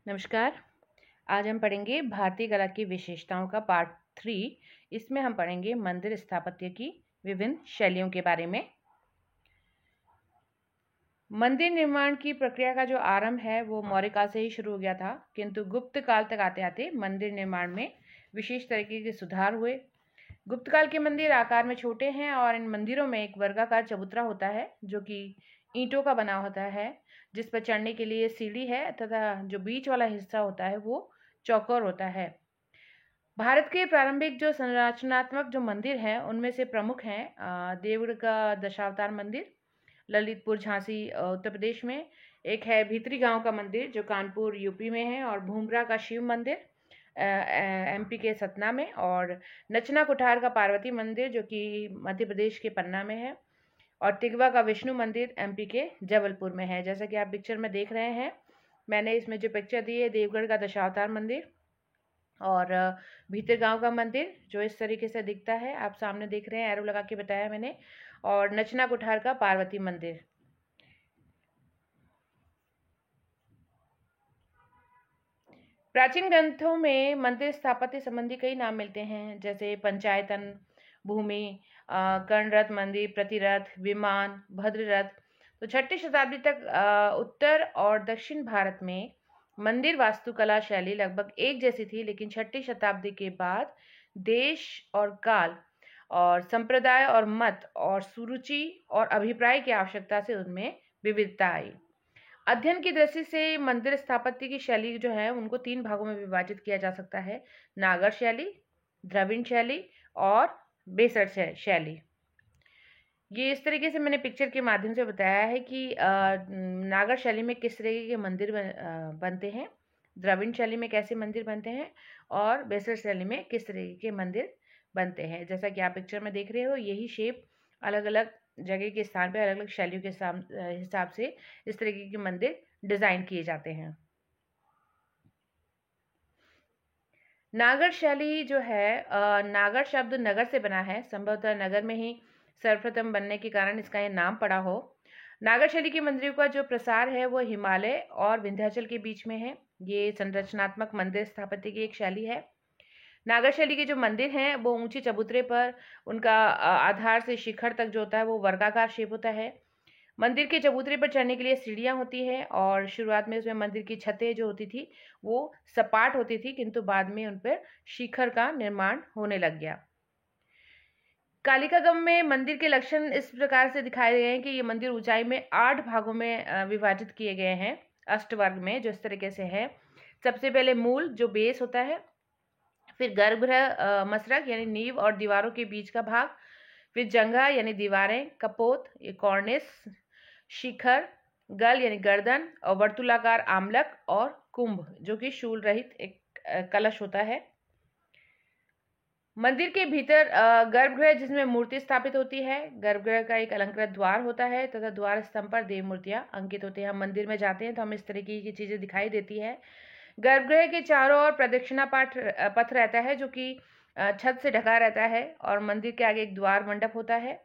नमस्कार। आज हम पढ़ेंगे भारतीय कला की विशेषताओं का पार्ट 3। इसमें हम पढ़ेंगे मंदिर स्थापत्य की विभिन्न शैलियों के बारे में। मंदिर निर्माण की प्रक्रिया का जो आरंभ है वो मौर्य काल से ही शुरू हो गया था, किंतु गुप्त काल तक आते आते मंदिर निर्माण में विशेष तरीके के सुधार हुए। गुप्त काल के मंदिर आकार में छोटे हैं और इन मंदिरों में एक वर्गाकार चबूतरा होता है जो कि ईंटों का बना होता है, जिस पर चढ़ने के लिए सीढ़ी है तथा जो बीच वाला हिस्सा होता है वो चौकोर होता है। भारत के प्रारंभिक जो संरचनात्मक जो मंदिर हैं उनमें से प्रमुख हैं देवगढ़ का दशावतार मंदिर, ललितपुर झांसी उत्तर प्रदेश में। एक है भीतरी गांव का मंदिर जो कानपुर यूपी में है, और भूमरा का शिव मंदिर एमपी के सतना में, और नचना कुठार का पार्वती मंदिर जो कि मध्य प्रदेश के पन्ना में है, और तिगवा का विष्णु मंदिर एमपी के जबलपुर में है। जैसा कि आप पिक्चर में देख रहे हैं, मैंने इसमें जो पिक्चर दी है देवगढ़ का दशावतार मंदिर और भीतर गांव का मंदिर जो इस तरीके से दिखता है, आप सामने देख रहे हैं, एरो लगा के बताया मैंने, और नचना कुठार का पार्वती मंदिर। प्राचीन ग्रंथों में मंदिर स्थापत्य संबंधी कई नाम मिलते हैं, जैसे पंचायतन, भूमि, कर्णरथ मंदिर, प्रतिरथ, विमान, भद्ररथ। तो 6ठी शताब्दी तक उत्तर और दक्षिण भारत में मंदिर वास्तुकला शैली लगभग एक जैसी थी, लेकिन 6ठी शताब्दी के बाद देश और काल और संप्रदाय और मत और सुरुचि और अभिप्राय की आवश्यकता से उनमें विविधता आई। अध्ययन की दृष्टि से मंदिर स्थापत्य की शैली जो है उनको 3 भागों में विभाजित किया जा सकता है: नागर शैली, द्रविड़ शैली और बेसर शैली। ये इस तरीके से मैंने पिक्चर के माध्यम से बताया है कि नागर शैली में किस तरीके के मंदिर बनते हैं, द्रविड़ शैली में कैसे मंदिर बनते हैं, और बेसर शैली में किस तरीके के मंदिर बनते हैं। जैसा कि आप पिक्चर में देख रहे हो, यही शेप अलग अलग जगह के स्थान पर अलग अलग शैलियों के हिसाब से इस तरीके के मंदिर डिजाइन किए जाते हैं। नागर शैली जो है, नागर शब्द नगर से बना है, संभवतः नगर में ही सर्वप्रथम बनने के कारण इसका ये नाम पड़ा हो। नागर शैली के मंदिरों का जो प्रसार है वो हिमालय और विंध्याचल के बीच में है। ये संरचनात्मक मंदिर स्थापत्य की एक शैली है। नागर शैली के जो मंदिर हैं वो ऊंचे चबूतरे पर उनका आधार से शिखर तक जो होता है वो वर्गाकार शेप होता है। मंदिर के चबूतरे पर चढ़ने के लिए सीढ़ियां होती हैं, और शुरुआत में उसमें मंदिर की छतें जो होती थी वो सपाट होती थी, किंतु बाद में उन पर शिखर का निर्माण होने लग गया। कालिकागम में मंदिर के लक्षण इस प्रकार से दिखाए गए हैं कि ये मंदिर ऊंचाई में 8 भागों में विभाजित किए गए हैं, अष्टवर्ग में, जो इस तरीके से है। सबसे पहले मूल जो बेस होता है, फिर गर्भगृह मसरक यानी नींव और दीवारों के बीच का भाग, फिर जंघा यानी दीवारें, कपोत ये कॉर्निस, शिखर, गल यानी गर्दन, और वर्तुलाकार आमलक, और कुंभ जो कि शूल रहित एक कलश होता है। मंदिर के भीतर गर्भगृह जिसमें मूर्ति स्थापित होती है, गर्भगृह का एक अलंकृत द्वार होता है तथा द्वार स्तंभ पर देव मूर्तियां अंकित होती हैं। हम मंदिर में जाते हैं तो हमें इस तरीके की चीजें दिखाई देती है। गर्भगृह के चारों ओर प्रदक्षिणा पथ रहता है जो कि छत से ढका रहता है, और मंदिर के आगे एक द्वार मंडप होता है।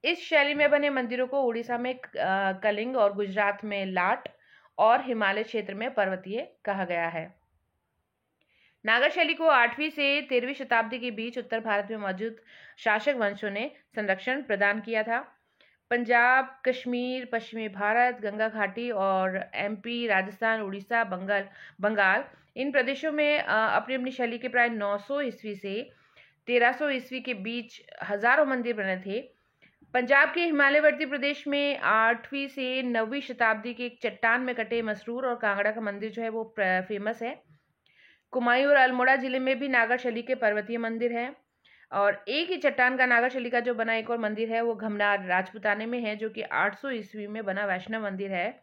इस शैली में बने मंदिरों को उड़ीसा में कलिंग और गुजरात में लाट और हिमालय क्षेत्र में पर्वतीय कहा गया है। नागर शैली को 8वीं से 13वीं शताब्दी के बीच उत्तर भारत में मौजूद शासक वंशों ने संरक्षण प्रदान किया था। पंजाब, कश्मीर, पश्चिमी भारत, गंगा घाटी और एमपी, राजस्थान, उड़ीसा, बंगाल इन प्रदेशों में अपनी अपनी शैली के प्राय 900 ईस्वी से 1300 ईस्वी के बीच हजारों मंदिर बने थे। पंजाब के हिमालयवर्ती प्रदेश में 8वीं से 9वीं शताब्दी के एक चट्टान में कटे मसरूर और कांगड़ा का मंदिर जो है वो फेमस है। कुमायूं और अल्मोड़ा जिले में भी नागर शैली के पर्वतीय मंदिर हैं, और एक ही चट्टान का नागर शैली का जो बना एक और मंदिर है वो घमनार राजपुताने में है, जो कि 800 ईस्वी में बना वैष्णव मंदिर है।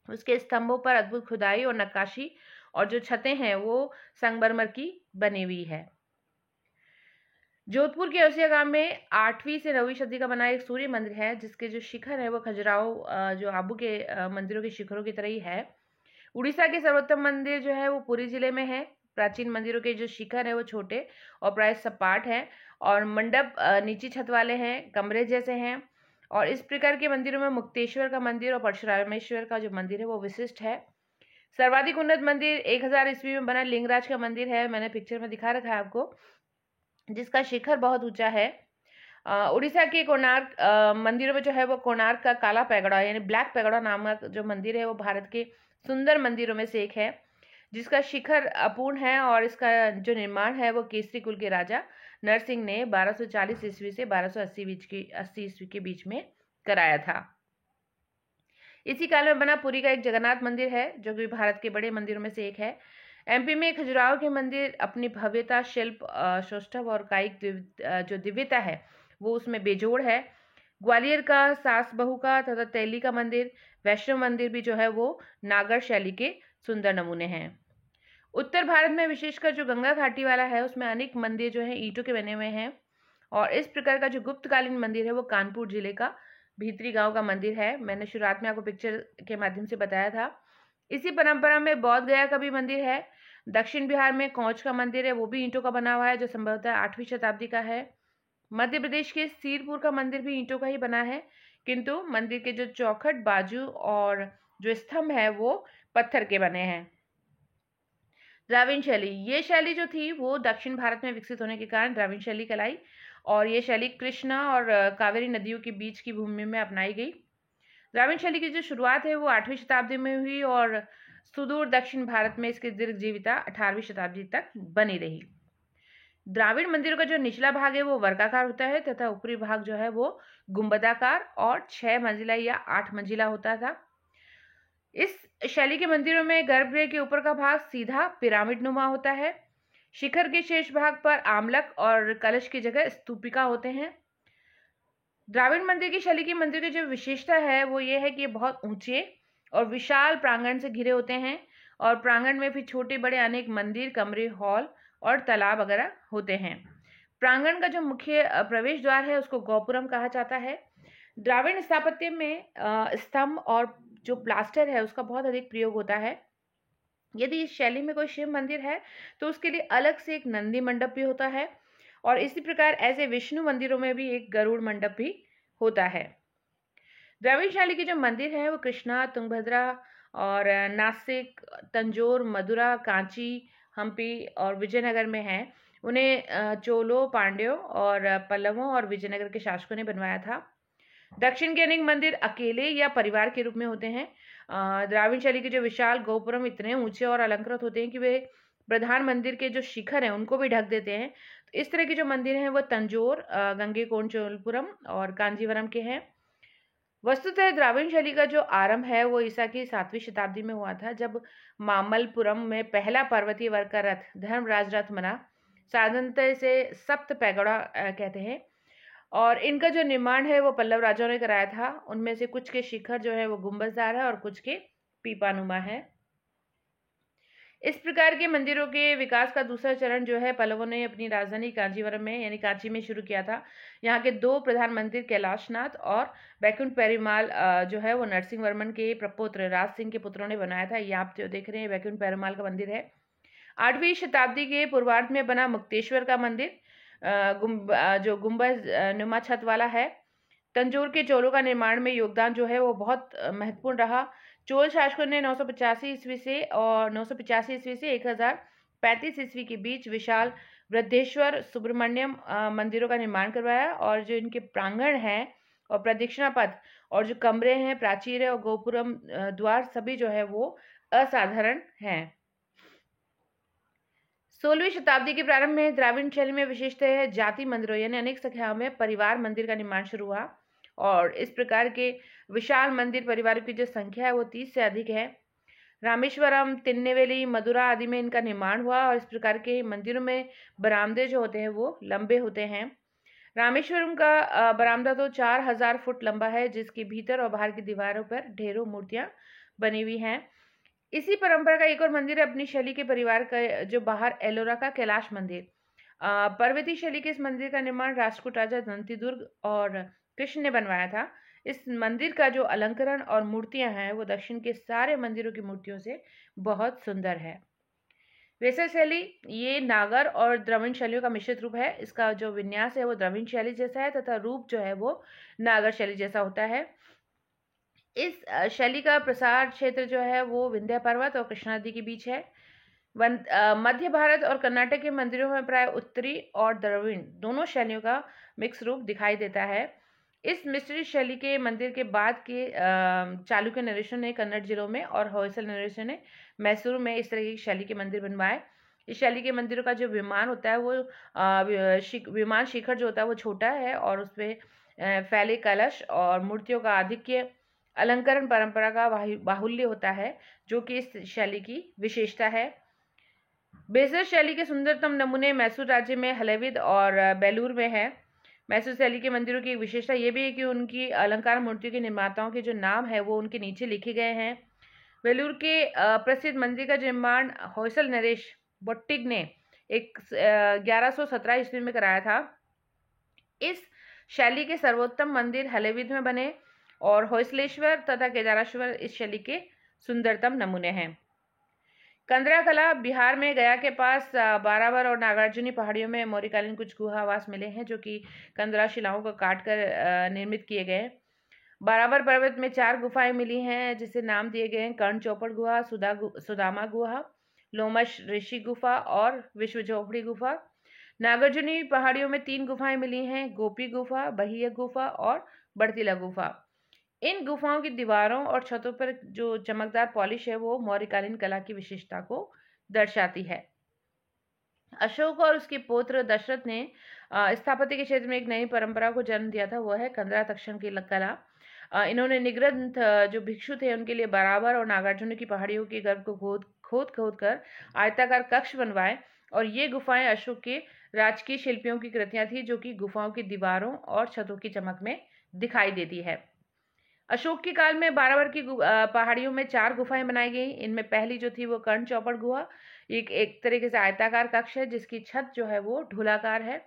उसके स्तंभों पर अद्भुत खुदाई और नक्काशी, और जो छतें हैं वो संगमरमर की बनी हुई है। जोधपुर के औसिया गांव में 8वीं से 9वीं सदी का बना एक सूर्य मंदिर है, जिसके जो शिखर है वो खजुराहो जो आबू के मंदिरों के शिखरों की तरह ही है। उड़ीसा के सर्वोत्तम मंदिर जो है वो पुरी जिले में है। प्राचीन मंदिरों के जो शिखर है वो छोटे और प्राय सपाट हैं, और मंडप नीची छत वाले हैं, कमरे जैसे हैं। और इस प्रकार के मंदिरों में मुक्तेश्वर का मंदिर और परशुरामेश्वर का जो मंदिर है वो विशिष्ट है। सर्वाधिक उन्नत मंदिर 1000 ईस्वी में बना लिंगराज का मंदिर है, मैंने पिक्चर में दिखा रखा है आपको, जिसका शिखर बहुत ऊंचा है। उड़ीसा के कोणार्क मंदिरों में जो है वो कोणार्क का काला पैगोडा यानी ब्लैक पैगोडा नामक जो मंदिर है वो भारत के सुंदर मंदिरों में से एक है, जिसका शिखर अपूर्ण है और इसका जो निर्माण है वो केसरी कुल के राजा नरसिंह ने 1240 ईस्वी से 1280 ईस्वी के बीच में कराया था। इसी काल में बना पुरी का एक जगन्नाथ मंदिर है, जो कि भारत के बड़े मंदिरों में से एक है। एमपी में खजुराहो के मंदिर अपनी भव्यता, शिल्प, सौष्ठव और कायिक जो दिव्यता है वो उसमें बेजोड़ है। ग्वालियर का सास बहू का तथा तैली का मंदिर, वैष्णव मंदिर भी जो है वो नागर शैली के सुंदर नमूने हैं। उत्तर भारत में विशेषकर जो गंगा घाटी वाला है उसमें अनेक मंदिर जो है ईंटों के बने हुए हैं, और इस प्रकार का जो गुप्तकालीन मंदिर है वो कानपुर जिले का भीतरी गांव का मंदिर है। मैंने शुरुआत में आपको पिक्चर के माध्यम से बताया था। इसी परंपरा में बौद्ध गया का भी मंदिर है। दक्षिण बिहार में कौच का मंदिर है, वो भी ईंटों का बना हुआ है, जो संभवतः 8वीं शताब्दी का है। मध्य प्रदेश के सीरपुर का मंदिर भी ईंटों का ही बना है, किंतु मंदिर के जो चौखट, बाजू और जो स्तंभ है वो पत्थर के बने हैं। द्राविड़ शैली, ये शैली जो थी वो दक्षिण भारत में विकसित होने के कारण द्राविड़ शैली कहलाई, और ये शैली कृष्णा और कावेरी नदियों के बीच की भूमि में अपनाई गई। द्राविड़ शैली की जो शुरुआत है वो 8वीं शताब्दी में हुई और सुदूर दक्षिण भारत में इसकी दीर्घ जीविता 18वीं शताब्दी तक बनी रही। द्राविड़ मंदिरों का जो निचला भाग है वो वर्गाकार होता है तथा ऊपरी भाग जो है वो गुंबदाकार और 6 मंजिला या 8 मंजिला होता था। इस शैली के मंदिरों में गर्भगृह के ऊपर का भाग सीधा पिरामिड नुमा होता है। शिखर के शेष भाग पर आमलक और कलश की जगह स्तूपिका होते हैं। द्राविड़ मंदिर की शैली के मंदिर की जो विशेषता है वो ये है कि ये बहुत ऊंचे और विशाल प्रांगण से घिरे होते हैं, और प्रांगण में भी छोटे बड़े अनेक मंदिर, कमरे, हॉल और तालाब वगैरह होते हैं। प्रांगण का जो मुख्य प्रवेश द्वार है उसको गोपुरम कहा जाता है। द्राविड़ स्थापत्य में स्तंभ और जो प्लास्टर है उसका बहुत अधिक प्रयोग होता है। यदि इस शैली में कोई शिव मंदिर है तो उसके लिए अलग से एक नंदी मंडप भी होता है, और इसी प्रकार ऐसे विष्णु मंदिरों में भी एक गरुड़ मंडप भी होता है। द्रविड़ शैली के जो मंदिर हैं वो कृष्णा, तुंगभद्रा और नासिक, तंजौर, मदुरा, कांची, हम्पी और विजयनगर में हैं। उन्हें चोलों, पांड्यों और पल्लवों और विजयनगर के शासकों ने बनवाया था। दक्षिण के अनेक मंदिर अकेले या परिवार के रूप में होते हैं। द्राविड़ शैली के जो विशाल गोपुरम इतने ऊंचे और अलंकृत होते हैं कि वे प्रधान मंदिर के जो शिखर हैं उनको भी ढक देते हैं। तो इस तरह के जो मंदिर हैं वो तंजौर, गंगईकोंडचोलपुरम और कांजीवरम के हैं। वस्तुतः द्राविड़ शैली का जो आरंभ है वो ईसा की 7वीं शताब्दी में हुआ था, जब मामल्लपुरम में पहला पर्वतीय वर्ग का रथ धर्मराज रथ बना। साधारणतः से सप्त पैगोडा कहते हैं, और इनका जो निर्माण है वो पल्लव राजाओं ने कराया था। उनमें से कुछ के शिखर जो है वो गुंबजदार है और कुछ के पीपानुमा है। इस प्रकार के मंदिरों के विकास का दूसरा चरण जो है पल्लवों ने अपनी राजधानी कांचीवरम में यानी कांची में शुरू किया था। यहाँ के 2 प्रधान मंदिर कैलाशनाथ और वैकुंठ पेरुमाल जो है वो नरसिंह वर्मन के प्रपुत्र राज सिंह के पुत्रों ने बनाया था। ये आप जो देख रहे हैं वैकुंठ पेरुमाल का मंदिर है। 8वीं शताब्दी के पूर्वार्ध में बना मुक्तेश्वर का मंदिर जो गुंबज नुमा छत वाला है। तंजौर के चोलों का निर्माण में योगदान जो है वो बहुत महत्वपूर्ण रहा। चोल शासकों ने 985 ईस्वी से 1035 ईस्वी के बीच विशाल वृद्धेश्वर, सुब्रमण्यम मंदिरों का निर्माण करवाया, और जो इनके प्रांगण हैं और प्रदक्षिणा पथ और जो कमरे हैं, प्राचीर और गोपुरम द्वार सभी जो है वो असाधारण हैं। 16वीं शताब्दी के प्रारंभ में द्राविड़ शैली में विशेषतः है जाति मंदिरों यानी अनेक संख्याओं में परिवार मंदिर का निर्माण शुरू हुआ, और इस प्रकार के विशाल मंदिर परिवारों की जो संख्या है वो 30 से अधिक है। रामेश्वरम, तिन्नेवेली, मदुरा आदि में इनका निर्माण हुआ, और इस प्रकार के मंदिरों में बरामदे जो होते हैं वो लंबे होते हैं। रामेश्वरम का बरामदा तो 4000 फुट लंबा है, जिसके भीतर और बाहर की दीवारों पर ढेरों मूर्तियां बनी हुई हैं। इसी परंपरा का एक और मंदिर है अपनी शैली के परिवार का जो बाहर एलोरा का कैलाश मंदिर। पर्वतीय शैली के इस मंदिर का निर्माण राष्ट्रकूट राजा दंतिदुर्ग और कृष्ण ने बनवाया था। इस मंदिर का जो अलंकरण और मूर्तियां हैं वो दक्षिण के सारे मंदिरों की मूर्तियों से बहुत सुंदर है। वेसर शैली ये नागर और द्रविड़ शैलियों का मिश्रित रूप है। इसका जो विन्यास है वो द्रविड़ शैली जैसा है तथा रूप जो है वो नागर शैली जैसा होता है। इस शैली का प्रसार क्षेत्र जो है वो विंध्य पर्वत और कृष्णा नदी के बीच है। मध्य भारत और कर्नाटक के मंदिरों में प्राय उत्तरी और द्रविड़ दोनों शैलियों का मिक्स रूप दिखाई देता है। इस मिश्रित शैली के मंदिर के बाद के चालुक्य नरेशों ने कन्नड़ जिलों में और होयसल नरेशों ने मैसूर में इस तरह की शैली के मंदिर बनवाए। इस शैली के मंदिरों का जो विमान होता है वो विमान शिखर जो होता है वो छोटा है और उसपे फैले कलश और मूर्तियों का आधिक्य अलंकरण परंपरा का बाहुल्य होता है, जो कि इस शैली की विशेषता है। बेसर शैली के सुंदरतम नमूने मैसूर राज्य में हलेविद और बेलूर में है। मैसूर शैली के मंदिरों की विशेषता ये भी है कि उनकी अलंकार मूर्तियों के निर्माताओं के जो नाम है वो उनके नीचे लिखे गए हैं। बेलूर के प्रसिद्ध मंदिर का निर्माण होयसल नरेश बोट्टिग ने 1117 ईस्वी में कराया था। इस शैली के सर्वोत्तम मंदिर हलेविद में बने और होयसलेश्वर तथा केदारेश्वर इस शैली के सुंदरतम नमूने हैं। कंदरा कला बिहार में गया के पास बारावर और नागार्जुनी पहाड़ियों में मौर्यकालीन कुछ गुहावास मिले हैं, जो कि कंदरा शिलाओं को काटकर निर्मित किए गए। बारावर पर्वत में 4 गुफाएं मिली हैं, जिसे नाम दिए गए हैं कर्ण चौपड़ गुहा, सुदामा गुहा, लोमश ऋषि गुफा और विश्व झोपड़ी गुफा। नागार्जुनी पहाड़ियों में 3 गुफाएं मिली हैं, गोपी गुफा, बहिया गुफा और बड़तिला गुफा। इन गुफाओं की दीवारों और छतों पर जो चमकदार पॉलिश है वो मौर्यकालीन कला की विशेषता को दर्शाती है। अशोक और उसके पुत्र दशरथ ने स्थापत्य के क्षेत्र में एक नई परंपरा को जन्म दिया था, वो है कंदरा तक्षण की कला। इन्होंने निगृंथ जो भिक्षु थे उनके लिए बारावर और नागार्जुन की पहाड़ियों के गर्भ को खोद कर आयताकार कक्ष बनवाए, और ये गुफाएं अशोक के राजकीय शिल्पियों की कृतियां थी, जो कि गुफाओं की दीवारों और छतों की चमक में दिखाई देती है। अशोक के काल में बारावर की पहाड़ियों में 4 गुफाएं बनाई गई। इनमें पहली जो थी वो कर्ण चौपड़ गुहा, एक तरीके से आयताकार कक्ष है जिसकी छत जो है वो ढूलाकार है।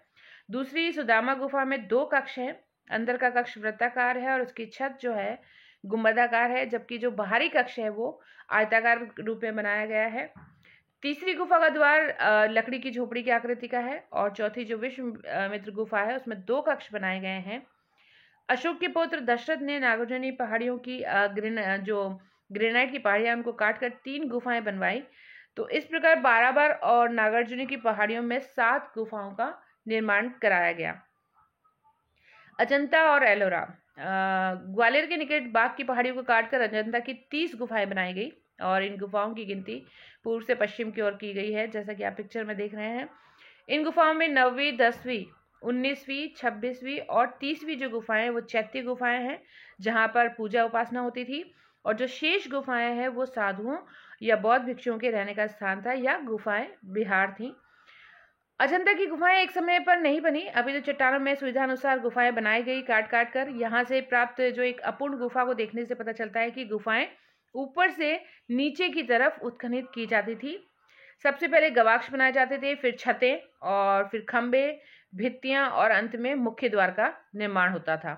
दूसरी सुदामा गुफा में 2 कक्ष हैं, अंदर का कक्ष वृत्ताकार है और उसकी छत जो है गुंबदाकार है, जबकि जो बाहरी कक्ष है वो आयताकार रूप में बनाया गया है। तीसरी गुफा का द्वार लकड़ी की झोपड़ी की आकृति का है और चौथी जो विश्वामित्र गुफा है उसमें 2 कक्ष बनाए गए हैं। अशोक के पुत्र दशरथ ने नागार्जुनी पहाड़ियों की जो ग्रेनाइट की पहाड़ियां उनको काटकर 3 गुफाएं बनवाई। तो इस प्रकार बाराबर और नागार्जुनी की पहाड़ियों में 7 गुफाओं का निर्माण कराया गया। अजंता और एलोरा, ग्वालियर के निकट बाघ की पहाड़ियों को काटकर अजंता की 30 गुफाएं बनाई गई और इन गुफाओं की गिनती पूर्व से पश्चिम की ओर की गई है, जैसा कि आप पिक्चर में देख रहे हैं। इन गुफाओं में 9वीं, 10वीं, 19वीं, 26वीं और 30वीं जो गुफाएं वो चैत्य गुफाएं हैं, जहां पर पूजा उपासना होती थी, और जो शेष गुफाएं हैं वो साधुओं या बौद्ध भिक्षुओं के रहने का स्थान था या गुफाएं विहार थी। अजंता की गुफाएं एक समय पर नहीं बनी, अभी तो चट्टानों में सुविधा अनुसार गुफाएं बनाई गई काट काट कर। यहाँ से प्राप्त जो एक अपूर्ण गुफा को देखने से पता चलता है कि गुफाएं ऊपर से नीचे की तरफ उत्खनित की जाती थी। सबसे पहले गवाक्ष बनाए जाते थे, फिर छतें और फिर खंबे, भित्तियां और अंत में मुख्य द्वार का निर्माण होता था।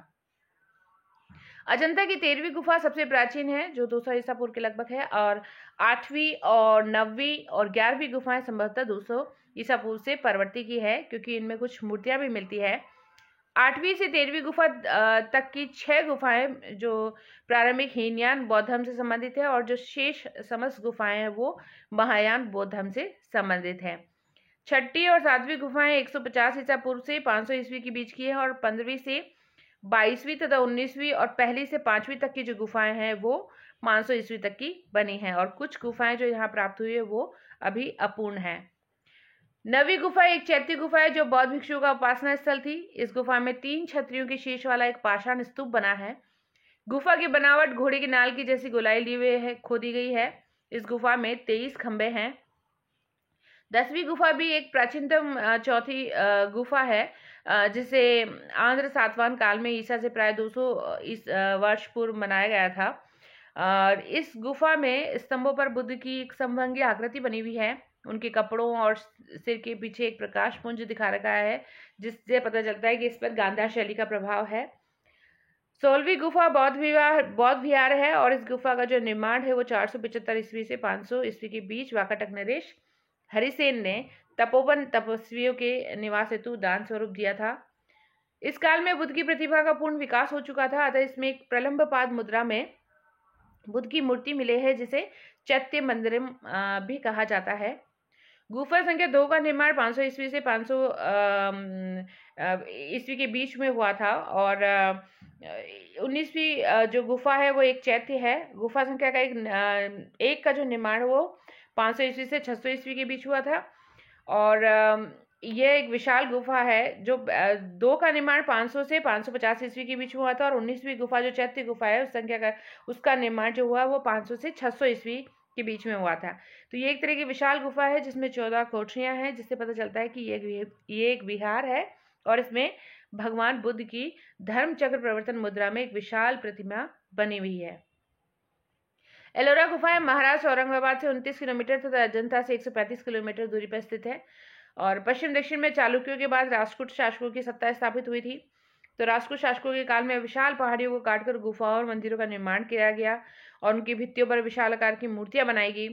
अजंता की 13वीं गुफा सबसे प्राचीन है, जो 200 ईसा पूर्व के लगभग है, और 8वीं और 9वीं और 11वीं गुफाएं संभवतः 200 ईसा पूर्व से परवर्ती की है, क्योंकि इनमें कुछ मूर्तियां भी मिलती है। 8वीं से 13वीं गुफा तक की 6 गुफाएं जो प्रारंभिक हीनयान बौद्ध धर्म से संबंधित है, और जो शेष समस्त गुफाएं हैं वो महायान बौद्ध धर्म से संबंधित है। 6ठी और 7वीं गुफाएं 150 ईसा पूर्व से 500 ईस्वी के बीच की है, और 15वीं से 22वीं तथा 19वीं और पहली से 5वीं तक की जो गुफाएं हैं वो 500 ईस्वी तक की बनी हैं, और कुछ गुफाएं जो यहाँ प्राप्त हुई है वो अभी अपूर्ण है। 9वीं गुफा एक चैत्य गुफा है जो बौद्ध भिक्षुओं का उपासना स्थल थी। इस गुफा में 3 छतरियों के शीश वाला एक पाषाण स्तूप बना है। गुफा की बनावट घोड़े की नाल की जैसी गोलाई लिए हुए है, खोदी गई है। इस गुफा में 23 खंबे हैं। 10वीं गुफा भी एक प्राचीनतम चौथी गुफा है, जिसे आंध्र सातवाहन काल में ईसा से प्राय 200 वर्ष पूर्व बनाया गया था। और इस गुफा में स्तंभों पर बुद्ध की एक समभंगी आकृति बनी हुई है। उनके कपड़ों और सिर के पीछे एक प्रकाश पुंज दिखा रखा है, जिससे पता चलता है कि इस पर गांधार शैली का प्रभाव है। 16वीं गुफा बौद्ध विहार है, और इस गुफा का जो निर्माण है वो 475 ईस्वी से 500 ईस्वी के बीच वाकाटक नरेश हरिसेन ने तपोवन तपस्वियों के निवास हेतु दान स्वरूप दिया था। इस काल में बुद्ध की प्रतिभा का पूर्ण विकास हो चुका था, अतः इसमें एक प्रलंब पाद मुद्रा में बुद्ध की मूर्ति मिले है, जिसे चैत्य मंदिर भी कहा जाता है। गुफा संख्या 2 का निर्माण 500 ईस्वी से 500 ईस्वी के बीच में हुआ था, और 19वीं जो गुफा है वो एक चैत्य है। गुफा संख्या का एक का जो निर्माण वो 500 ईस्वी से 600 ईस्वी के बीच हुआ था, और यह एक विशाल गुफा है। जो 2 का निर्माण 500 से 550 ईस्वी के बीच हुआ था, और 19वीं गुफा जो चैत्य गुफा है उस संख्या का उसका निर्माण जो हुआ वो 500 से 600 ईस्वी के बीच में हुआ था। तो ये एक तरह की विशाल गुफा है जिसमें 14 कोठरियां हैं, जिससे पता चलता है कि ये एक विहार है, और इसमें भगवान बुद्ध की धर्म चक्र प्रवर्तन मुद्रा में एक विशाल प्रतिमा बनी हुई है। एलोरा गुफा महाराष्ट्र औरंगाबाद से 29 किलोमीटर तथा अजंता से 135 किलोमीटर दूरी पर स्थित है, और पश्चिम दक्षिण में चालुक्यों के बाद राष्ट्रकूट शासकों की सत्ता स्थापित हुई थी। तो राष्ट्रकूट शासकों के काल में विशाल पहाड़ियों को काटकर गुफाओं और मंदिरों का निर्माण किया गया, और उनकी भित्तियों पर विशाल आकार की मूर्तियां बनाई गई।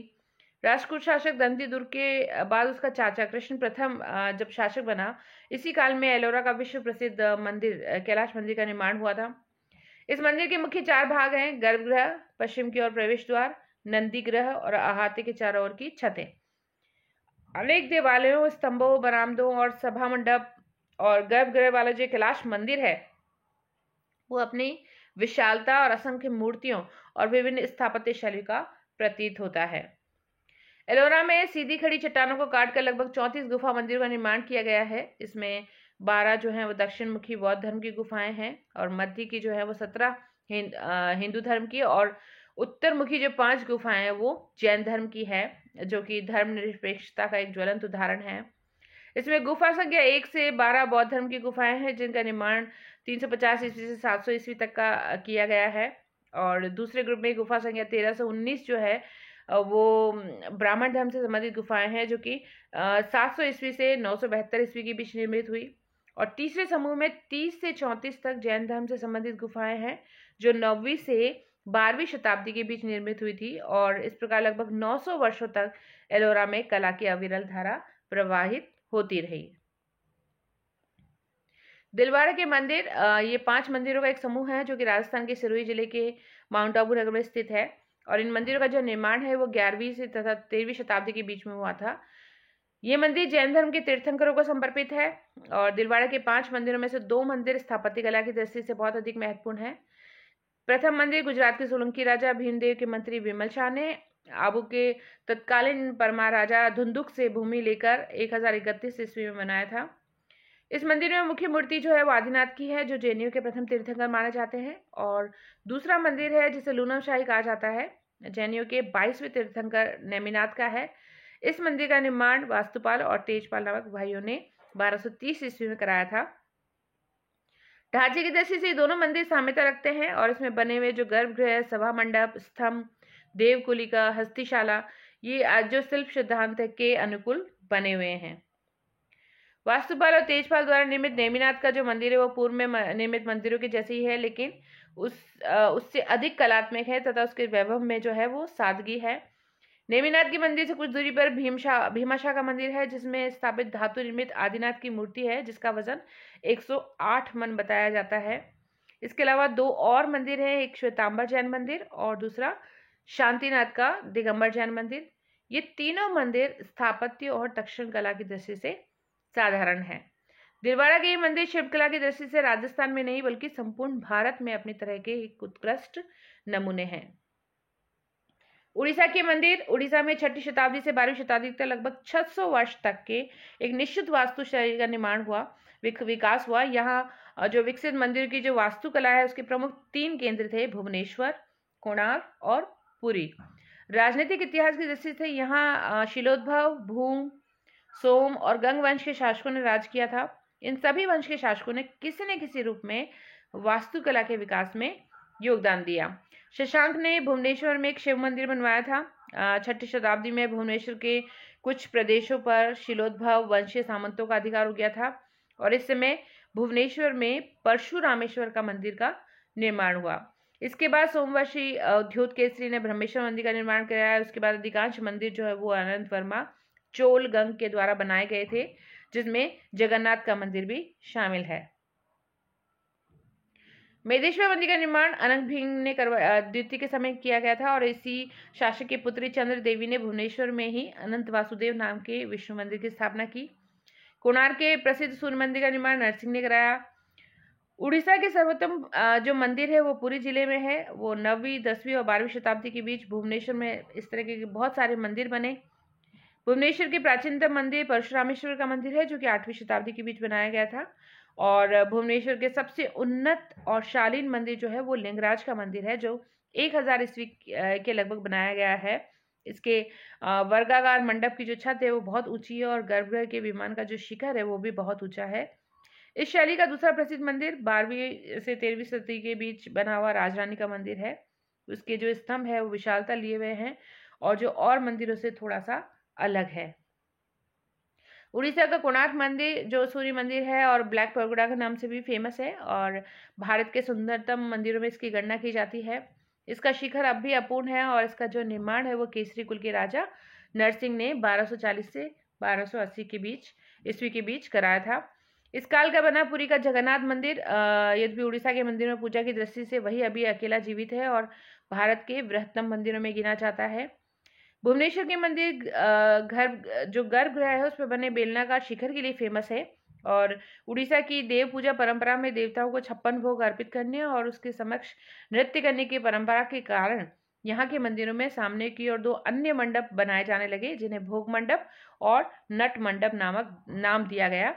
राष्ट्रकूट शासक दंती दुर्ग के बाद उसका चाचा कृष्ण प्रथम जब शासक बना, इसी काल में एलोरा का विश्व प्रसिद्ध मंदिर कैलाश मंदिर का निर्माण हुआ था। इस मंदिर के मुख्य 4 भाग हैं: गर्भगृह, पश्चिम की ओर प्रवेश द्वार, नंदी ग्रह और अहाते के चारों ओर की छतें। अनेक देवालयों, स्तंभों, बरामदों और सभा मंडप और गर्भगृह वाला जो कैलाश मंदिर है वो अपनी विशालता और असंख्य मूर्तियों और विभिन्न स्थापत्य शैली का प्रतीत होता है। एलोरा में सीधी खड़ी चट्टानों को काटकर लगभग 34 गुफा मंदिरों का निर्माण किया गया है। इसमें 12 जो है वो दक्षिण मुखी बौद्ध धर्म की गुफाएं हैं, और मध्य की जो है वो 17 हिंदू धर्म की, और उत्तर मुखी जो 5 गुफाएं हैं वो जैन धर्म की है, जो कि धर्मनिरपेक्षता का एक ज्वलंत उदाहरण है। इसमें गुफा संख्या 1 से 12 बौद्ध धर्म की गुफाएं हैं, जिनका निर्माण 350 ईस्वी से 700 ईस्वी तक का किया गया है। और दूसरे ग्रुप में गुफा संख्या 13 से 19 जो है वो ब्राह्मण धर्म से संबंधित गुफाएं हैं, जो कि 700 ईस्वी से 972 ईस्वी के बीच निर्मित हुई। और तीसरे समूह में 30 से 34 तक जैन धर्म से संबंधित गुफाएं हैं, जो 9वीं से 12वीं शताब्दी के बीच निर्मित हुई थी। और इस प्रकार लगभग 900 वर्षों तक एलोरा में कला की अविरल धारा प्रवाहित होती रही। दिलवाड़ा के मंदिर ये 5 मंदिरों का एक समूह है, जो कि राजस्थान के सिरोही जिले के माउंट आबू नगर में स्थित है। और इन मंदिरों का जो निर्माण है वो 11वीं से तथा 13वीं शताब्दी के बीच में हुआ था। ये मंदिर जैन धर्म के तीर्थंकरों को समर्पित है, और दिलवाड़ा के 5 मंदिरों में से 2 मंदिर स्थापत्य कला की दृष्टि से बहुत अधिक महत्वपूर्ण है। प्रथम मंदिर गुजरात के सोलंकी राजा भीमदेव के मंत्री विमल शाह ने आबू के तत्कालीन परमार राजा धुंदुक से भूमि लेकर 1031 ईस्वी में बनाया था। इस मंदिर में मुख्य मूर्ति जो है वो आदिनाथ की है, जो जैनियों के प्रथम तीर्थंकर माने जाते हैं। और दूसरा मंदिर है जिसे लूनम शाही कहा जाता है, जैनियों के 22वें तीर्थंकर नेमिनाथ का है। इस मंदिर का निर्माण वास्तुपाल और तेजपाल नामक भाइयों ने 1230 ईस्वी में कराया था। ढांचे की दृष्टि से दोनों मंदिर साम्यता रखते हैं, और इसमें बने हुए जो गर्भगृह, सभा मंडप, स्तंभ, देवकुलिका, हस्तिशाला, ये जो शिल्प सिद्धांत के अनुकूल बने हुए हैं। वास्तुपाल और तेजपाल द्वारा निर्मित नेमिनाथ का जो मंदिर है वो पूर्व में निर्मित मंदिरों के जैसे ही है, लेकिन उससे अधिक कलात्मक है तथा उसके वैभव में जो है वो सादगी है। नेमिनाथ के मंदिर से कुछ दूरी पर भीमाशाह का मंदिर है, जिसमें स्थापित धातु निर्मित आदिनाथ की मूर्ति है, जिसका वजन 108 मन बताया जाता है। इसके अलावा 2 और मंदिर हैं, एक श्वेतांबर जैन मंदिर और दूसरा शांतिनाथ का दिगंबर जैन मंदिर। ये तीनों मंदिर स्थापत्य और तक्षण कला की दृष्टि से साधारण है। दिलवाड़ा के ये मंदिर शिल्पकला की दृष्टि से राजस्थान में नहीं बल्कि संपूर्ण भारत में अपनी तरह के एक उत्कृष्ट नमूने हैं। उड़ीसा के मंदिर उड़ीसा में 6ठी शताब्दी से 12वीं शताब्दी तक लगभग 600 वर्ष तक के एक निश्चित वास्तु शैली का निर्माण हुआ, विकास हुआ। यहाँ जो विकसित मंदिर की जो वास्तुकला है उसके प्रमुख 3 केंद्र थे: भुवनेश्वर, कोणार्क और पुरी। राजनीतिक इतिहास की दृष्टि से यहाँ शिलोद्भव, भूम, सोम और गंग वंश के शासकों ने राज किया था। इन सभी वंश के शासकों ने किसी न किसी रूप में वास्तुकला के विकास में योगदान दिया। शशांक ने भुवनेश्वर में एक शिव मंदिर बनवाया था। 6ठी शताब्दी में भुवनेश्वर के कुछ प्रदेशों पर शिलोद्भव वंशीय सामंतों का अधिकार हो गया था, और इस समय भुवनेश्वर में परशुरामेश्वर का मंदिर का निर्माण हुआ। इसके बाद सोमवंशी द्योत केसरी ने ब्रह्मेश्वर मंदिर का निर्माण कराया। उसके बाद अधिकांश मंदिर जो है वो अनंत वर्मा चोल गंग के द्वारा बनाए गए थे, जिसमें जगन्नाथ का मंदिर भी शामिल है। मेदेश्वर मंदिर का निर्माण अनंग भीम ने द्वितीय के समय किया गया था और इसी शासक की पुत्री चंद्र देवी ने भुवनेश्वर में ही अनंत वासुदेव नाम के विष्णु मंदिर की स्थापना की। कोणार्क के प्रसिद्ध सूर्य मंदिर का निर्माण नरसिंह ने कराया। उड़ीसा के सर्वोत्तम जो मंदिर है वो पुरी जिले में है। वो 9वीं 10वीं और 12वीं शताब्दी के बीच भुवनेश्वर में इस तरह के बहुत सारे मंदिर बने। भुवनेश्वर के प्राचीनतम मंदिर परशुरामेश्वर का मंदिर है, जो कि 8वीं शताब्दी के बीच बनाया गया था। और भुवनेश्वर के सबसे उन्नत और शालीन मंदिर जो है वो लिंगराज का मंदिर है, जो 1000 ईस्वी के लगभग बनाया गया है। इसके वर्गाकार मंडप की जो छत है वो बहुत ऊंची है और गर्भगृह के विमान का जो शिखर है वो भी बहुत ऊंचा है। इस शैली का दूसरा प्रसिद्ध मंदिर 12वीं से 13वीं सदी के बीच बना हुआ राजरानी का मंदिर है। उसके जो स्तंभ है वो विशालता लिए हुए हैं और जो और मंदिरों से थोड़ा सा अलग है। उड़ीसा का कोणार्क मंदिर जो सूर्य मंदिर है और ब्लैक पैगोडा के नाम से भी फेमस है और भारत के सुंदरतम मंदिरों में इसकी गणना की जाती है। इसका शिखर अब भी अपूर्ण है और इसका जो निर्माण है वो केसरी कुल के राजा नरसिंह ने 1240 से 1280 के बीच ईस्वी के बीच कराया था। इस काल का बना पुरी का जगन्नाथ मंदिर यद्यपि उड़ीसा के मंदिरों में पूजा की दृष्टि से वही अभी अकेला जीवित है और भारत के बृहत्तम मंदिरों में गिना जाता है। भुवनेश्वर के मंदिर जो गर्भगृह है उस पर बने बेलनाकार शिखर के लिए फेमस है और उड़ीसा की देव पूजा परंपरा में देवताओं को 56 भोग अर्पित करने और उसके समक्ष नृत्य करने की परंपरा के कारण यहाँ के मंदिरों में सामने की ओर 2 अन्य मंडप बनाए जाने लगे, जिन्हें भोग मंडप और नट मंडप नामक नाम दिया गया।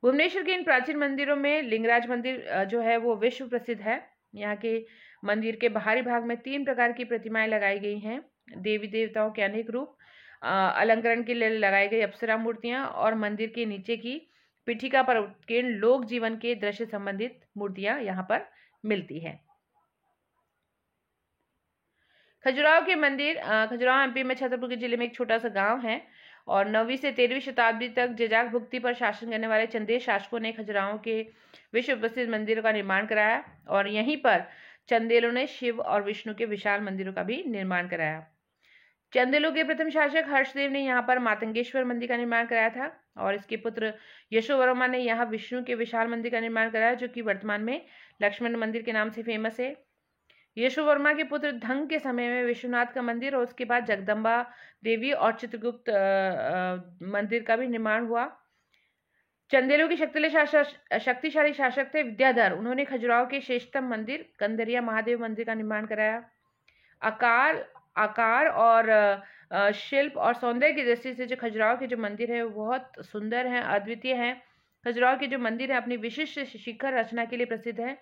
भुवनेश्वर के इन प्राचीन मंदिरों में लिंगराज मंदिर जो है वो विश्व प्रसिद्ध है। यहाँ के मंदिर के बाहरी भाग में 3 प्रकार की प्रतिमाएं लगाई गई हैं। देवी देवताओं के अनेक रूप, अलंकरण के लिए लगाई गई अप्सरा मूर्तियां और मंदिर के नीचे की पीठिका पर उत्कीर्ण लोक जीवन के दृश्य संबंधित मूर्तियां यहाँ पर मिलती है। खजुराहो के मंदिर खजुराहो एमपी में छतरपुर जिले में एक छोटा सा गांव है और 9वीं से 13वीं शताब्दी तक जेजाक भुक्ति पर शासन करने वाले चंदेल शासकों ने खजुराहो के विश्व प्रसिद्ध मंदिरों का निर्माण कराया और यहीं पर चंदेलों ने शिव और विष्णु के विशाल मंदिरों का भी निर्माण कराया। चंदेलों के प्रथम शासक हर्षदेव ने यहाँ पर मातंगेश्वर मंदिर का निर्माण कराया था और इसके पुत्र यशोवर्मा ने यहाँ विष्णु के विशाल मंदिर का निर्माण कराया, जो कि वर्तमान में लक्ष्मण मंदिर के नाम से फेमस है। यशोवर्मा के पुत्र धंग के समय में विश्वनाथ का मंदिर और उसके बाद जगदम्बा देवी और चित्रगुप्त मंदिर का भी निर्माण हुआ। चंदेलों के शक्तिशाली शासक थे विद्याधर। उन्होंने खजुराहो के श्रेष्ठतम मंदिर कंदरिया महादेव मंदिर का निर्माण कराया। आकार और शिल्प और सौंदर्य की दृष्टि से जो खजुराहो के जो मंदिर है वो बहुत सुंदर हैं, अद्वितीय हैं। खजुराहो के जो मंदिर है अपनी विशिष्ट शिखर रचना के लिए प्रसिद्ध है।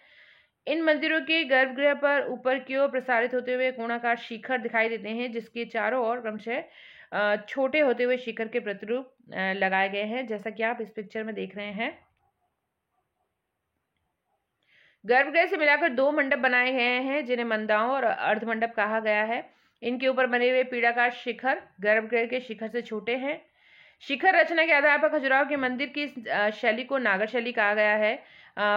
इन मंदिरों के गर्भगृह पर ऊपर की ओर प्रसारित होते हुए कोणाकार शिखर दिखाई देते हैं, जिसके चारों ओर क्रमशः छोटे होते हुए शिखर के प्रतिरूप लगाए गए हैं, जैसा कि आप इस पिक्चर में देख रहे हैं। गर्भगृह से मिलाकर 2 मंडप बनाए गए हैं, जिन्हें मंदाओं और अर्धमंडप कहा गया है। इनके ऊपर बने हुए पीड़ाकार शिखर गर्भगृह के शिखर से छोटे हैं। शिखर रचना के आधार पर खजुराहो के मंदिर की शैली को नागर शैली कहा गया है।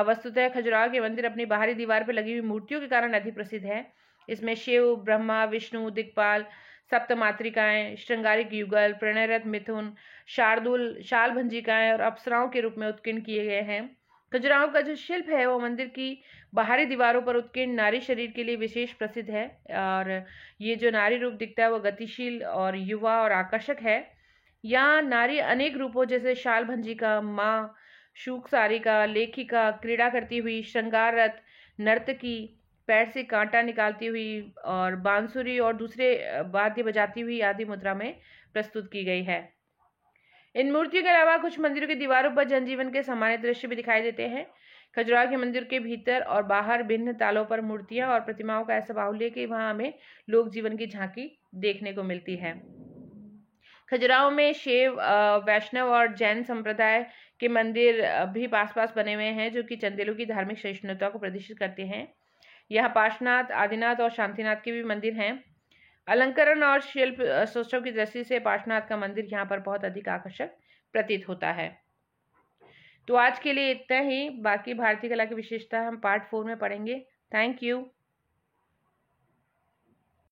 वस्तुतः खजुराहो के मंदिर अपनी बाहरी दीवार पर लगी हुई मूर्तियों के कारण अधिक प्रसिद्ध है। इसमें शिव, ब्रह्मा, विष्णु, दिक्पाल, सप्तमातृकाएं, श्रृंगारिक युगल, प्रणयरत मिथुन, शार्दुल, शालभंजिकाएं और अप्सराओं के रूप में उत्कीर्ण किए गए हैं। खजुराहो का जो शिल्प है वो मंदिर की बाहरी दीवारों पर उत्कीर्ण नारी शरीर के लिए विशेष प्रसिद्ध है और ये जो नारी रूप दिखता है वो गतिशील और युवा और आकर्षक है। यहाँ नारी अनेक रूपों जैसे शालभंजिका, माँ, शूक सारिका, लेखिका, क्रीड़ा करती हुई, श्रृंगार रथ, नर्तकी, पैर से कांटा निकालती हुई और बांसुरी और दूसरे वाद्य बजाती हुई आदि मुद्रा में प्रस्तुत की गई है। इन मूर्तियों के अलावा कुछ मंदिरों की दीवारों पर जनजीवन के सामान्य दृश्य भी दिखाई देते हैं। खजुराहो के मंदिर के भीतर और बाहर भिन्न तालों पर मूर्तियां और प्रतिमाओं का ऐसा बाहुल्य कि वहां हमें लोक जीवन की झांकी देखने को मिलती है। खजुराहो में शैव, वैष्णव और जैन संप्रदाय के मंदिर भी पास बने हुए हैं, जो कि चंदेलों की धार्मिक सहिष्णुता को प्रदर्शित करते हैं। यहाँ पार्श्वनाथ, आदिनाथ और शांतिनाथ के भी मंदिर हैं। अलंकरण और शिल्प सौष्ठव की दृष्टि से पार्श्वनाथ का मंदिर यहाँ पर बहुत अधिक आकर्षक प्रतीत होता है। तो आज के लिए इतना ही। बाकी भारतीय कला की विशेषता हम पार्ट 4 में पढ़ेंगे। Thank you.